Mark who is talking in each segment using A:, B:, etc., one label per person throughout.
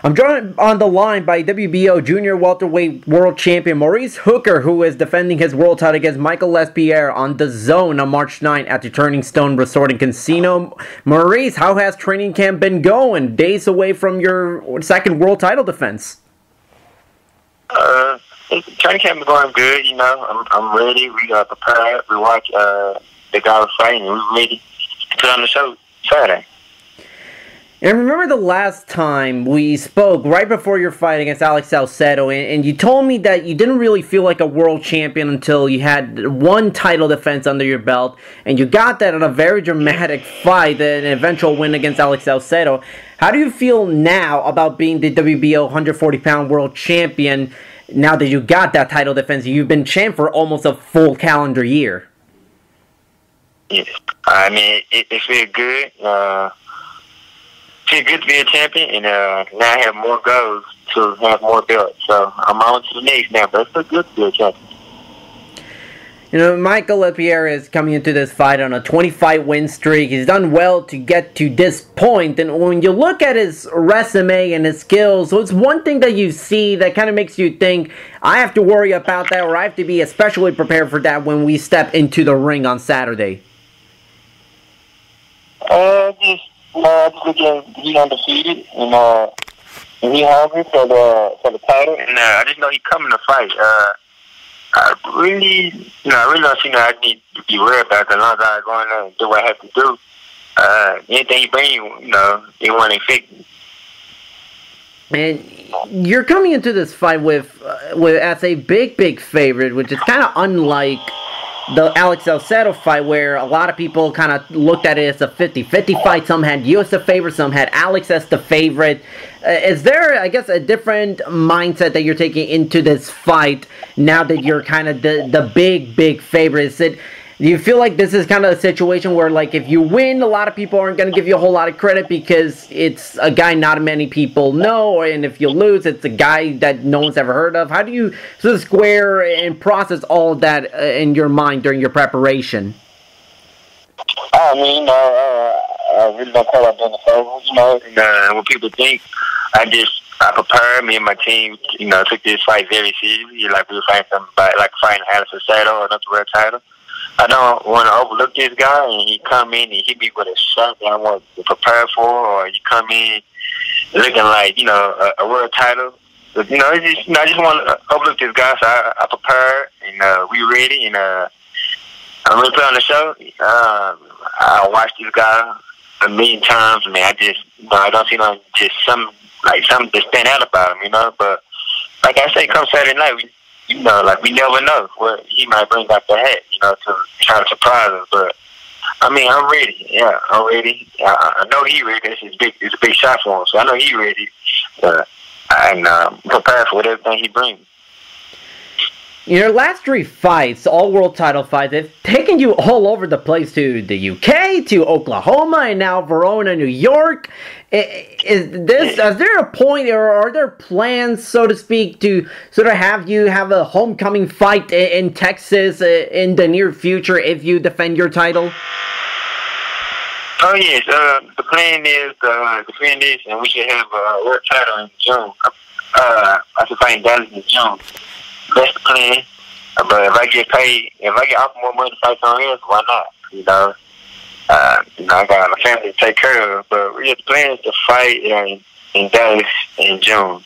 A: I'm joined on the line by WBO junior welterweight world champion Maurice Hooker, who is defending his world title against Mikkel LesPierre on DAZN on March 9th at the Turning Stone Resort and Casino. Maurice, how has training camp been going? Days away from your second world title defense.
B: Training camp is going good. You know, I'm ready. We got prepared. We watch the guy fighting. We're ready to put on the show Saturday.
A: And remember the last time we spoke, right before your fight against Alex Salcedo, and you told me that you didn't really feel like a world champion until you had one title defense under your belt, and you got that in a very dramatic fight, an eventual win against Alex Salcedo. How do you feel now about being the WBO 140-pound world champion now that you got that title defense? You've been champ for almost a full calendar year.
B: Yeah, I mean, it feels good. It's good to be a champion, and now I have more goals to have more belts. So I'm on to the next now, but it's good to be a champion.
A: You know, Mikkel LesPierre is coming into this fight on a 20-fight win streak. He's done well to get to this point, and when you look at his resume and his skills, so it's one thing that you see that kind of makes you think, I have to worry about that, or I have to be especially prepared for that when we step into the ring on Saturday.
B: Just looking, he's undefeated, and he's hungry for the title. And I just know he's coming to fight. I really don't see I need to be worried about it as long as I go in there and do what I have to do. Anything he brings, they want to fix me.
A: And you're coming into this fight with as a big favorite, which is kind of unlike the Alex Salcedo fight, where a lot of people kind of looked at it as a 50-50 fight. Some had you as the favorite, some had Alex as the favorite. Is there, I guess, a different mindset that you're taking into this fight now that you're kind of the big favorite? Do you feel like this is kind of a situation where, like, if you win, a lot of people aren't going to give you a whole lot of credit because it's a guy not many people know, and if you lose, it's a guy that no one's ever heard of? How do you sort of square and process all of that in your mind during your preparation?
B: I mean, I really don't care about doing the favors, and when people think, I prepared. Me and my team, took this fight very seriously. Like we were fighting somebody, like fighting Alex Salcedo or another world title. I don't want to overlook this guy, and he come in and hit me with a shot that I want to prepare for, or you come in looking like, a world title. But, it's just, I just want to overlook this guy, so I prepared, and we ready, and I'm really put on the show. I watched this guy a million times, and I don't see something to stand out about him, but like I say, come Saturday night, we never know what he might bring back the hat, to try to surprise us. But I mean, I'm ready. Yeah, I'm ready. I know he ready. It's a big shot for him, so I know he ready. But I'm prepared for everything he brings.
A: Your last three fights, all world title fights, they've taken you all over the place, to the UK, to Oklahoma, and now Verona, New York. Is there a point, or are there plans, so to speak, to sort of have you have a homecoming fight in Texas in the near future if you defend your title?
B: Oh yes, the plan is to defend this, and we should have a world title in June. I should fight in Dallas in June. That's the plan. But if I get offered more money to fight somewhere else, why not? I got a family to take care of. But we have plans to fight in Dallas in June.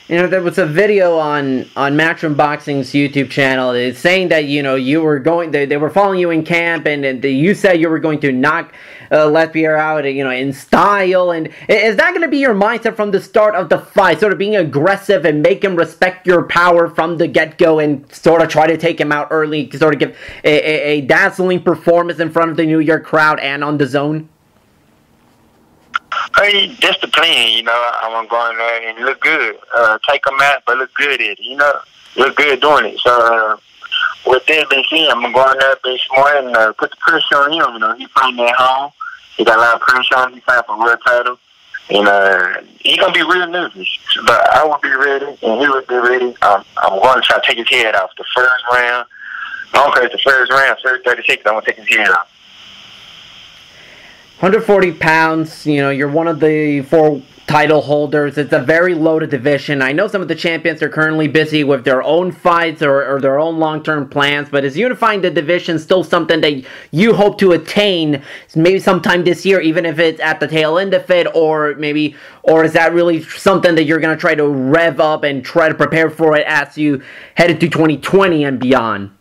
A: There was a video on Matchroom Boxing's YouTube channel. It's saying that you were going. They were following you in camp, and you said you were going to knock LesPierre out, in style. And is that going to be your mindset from the start of the fight, sort of being aggressive and make him respect your power from the get-go, and sort of try to take him out early, sort of give a dazzling performance in front of the New York crowd and on DAZN?
B: Hey, that's the plan, I want to go in there and look good. Take them out, but look good at it, Look good doing it. So, with that being said, I'm going to go in there, be smart, and put the pressure on him, He's fighting at home. He got a lot of pressure on him. He's fighting for a world title. And he's going to be real nervous. But I will be ready, and he will be ready. I'm going to try to take his head off the first round. I don't care if the first round, first 36, I'm going to take his head off.
A: 140 pounds, you know, you're one of the 4 title holders. It's a very loaded division. I know some of the champions are currently busy with their own fights or their own long-term plans, but is unifying the division still something that you hope to attain maybe sometime this year, even if it's at the tail end of it, or is that really something that you're going to try to rev up and try to prepare for it as you head into 2020 and beyond?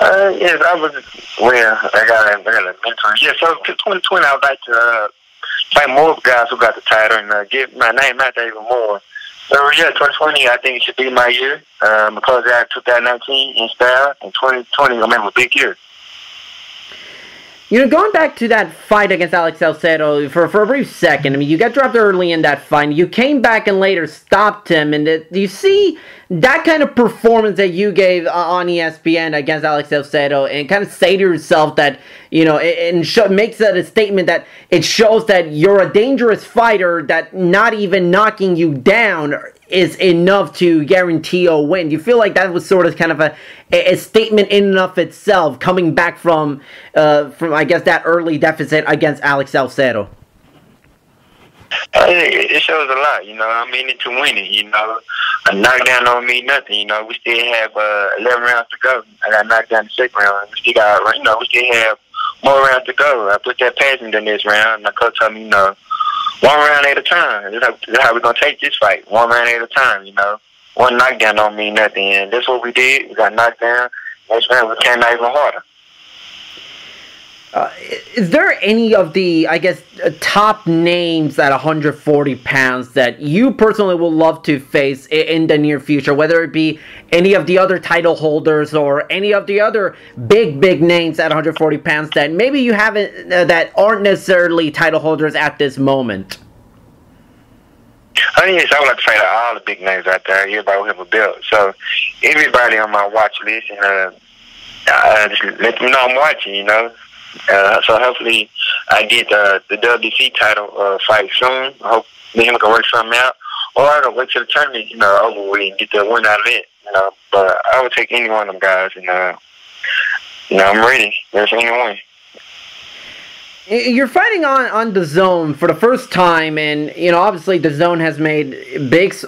B: Yes, I got a mentor. Yeah, so to 2020, I would like to fight more guys who got the title and get my name out there even more. So, yeah, 2020, I think it should be my year. Because I had 2019 in style, and 2020, I'm having a big year.
A: You know, going back to that fight against Alex Salcedo for a brief second, I mean, you got dropped early in that fight. You came back and later stopped him. And do you see that kind of performance that you gave on ESPN against Alex Salcedo and kind of say to yourself that, you know, makes that a statement that it shows that you're a dangerous fighter, that not even knocking you down is enough to guarantee a win? Do you feel like that was sort of kind of a statement in and of itself, coming back from I guess that early deficit against Alex Salcedo?
B: It shows a lot, you know. I'm in it to win it, you know. A knockdown don't mean nothing, you know. We still have 11 rounds to go. I got knocked down the 2nd round. We still have more rounds to go. I put that passion in this round. My coach told me, you know, 1 round at a time. That's how we're going to take this fight. 1 round at a time, you know. 1 knockdown don't mean nothing. And that's what we did. We got knocked down. Next round, we came out even harder.
A: Is there any of the, I guess, top names at 140 pounds that you personally would love to face in the near future, whether it be any of the other title holders or any of the other big names at 140 pounds that maybe you haven't, that aren't necessarily title holders at this moment?
B: Yes, I would like to fight all the big names out there. Everybody will have a belt. So everybody on my watch list, and just let them know I'm watching, you know. So hopefully I get the WBC title fight soon. I hope me and him can work something out. Or I can wait till the tournament, you know, over with and get the win out of it, you know. But I would take any one of them guys, and, you know, I'm ready. There's anyone.
A: You're fighting on DAZN for the first time, and, you know, obviously DAZN has made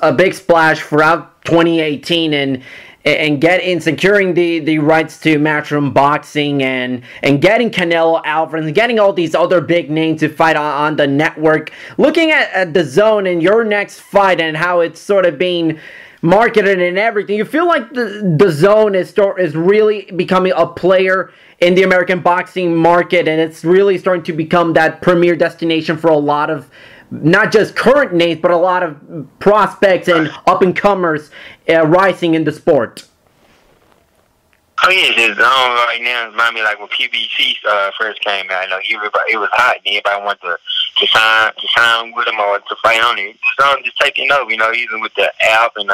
A: a big splash throughout 2018 and securing the rights to Matchroom Boxing and getting Canelo Alvarez and getting all these other big names to fight on the network. Looking at DAZN and your next fight and how it's sort of being marketed and everything, you feel like the DAZN is really becoming a player in the American boxing market, and it's really starting to become that premier destination for a lot of not just current names, but a lot of prospects and up-and-comers rising in the sport.
B: Oh, yeah, it's right now. It reminds me like when PBC first came out. You know, it was hot, and everybody wanted to sign with him or to fight on it. Just taking over, you know, even with the app and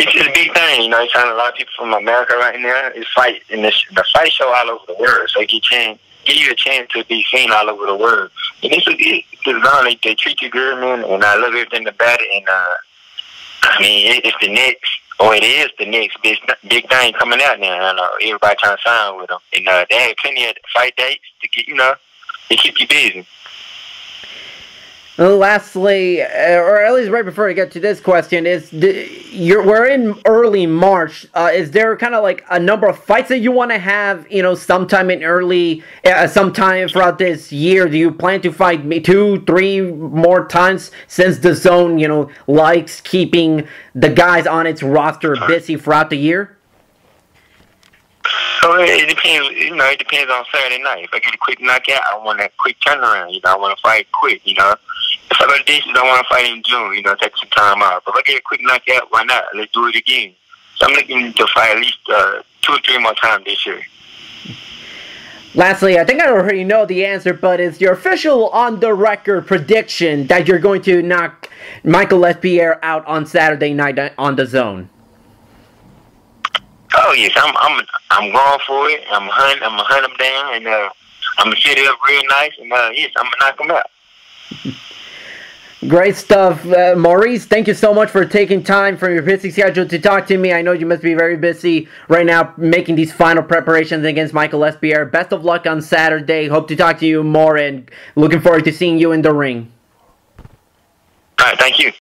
B: it's a big thing, you know. It's a lot of people from America right now. It's fight in the fight show all over the world, so give you a chance to be seen all over the world. And they treat you good, man, and I love everything about it. And I mean, it's the next, or it is the next big thing coming out now. I know everybody trying to sign with them, and they have plenty of fight dates to get, you know, to keep you busy.
A: Lastly, or at least right before I get to this question, we're in early March. Is there kind of like a number of fights that you want to have, you know, sometime throughout this year? Do you plan to fight 2, 3 more times, since DAZN, you know, likes keeping the guys on its roster busy throughout the year?
B: So it depends, you know, it depends on Saturday night. If I get a quick knockout, I want a quick turnaround, you know, I want to fight quick, you know. If I go to distance, I want to fight in June, you know, take some time out. But if I get a quick knockout, why not? Let's do it again. So I'm looking to fight at least 2 or 3 more times this year.
A: Lastly, I think I already know the answer, but it's your official on-the-record prediction that you're going to knock Mikkel LesPierre out on Saturday night on DAZN.
B: Oh yes, I'm going for it. I'm gonna hunt him down, and I'm gonna set it up real nice, and yes, I'm gonna knock him out.
A: Great stuff. Maurice, thank you so much for taking time from your busy schedule to talk to me. I know you must be very busy right now making these final preparations against Mikkel LesPierre. Best of luck on Saturday. Hope to talk to you more, and looking forward to seeing you in the ring.
B: All right, thank you.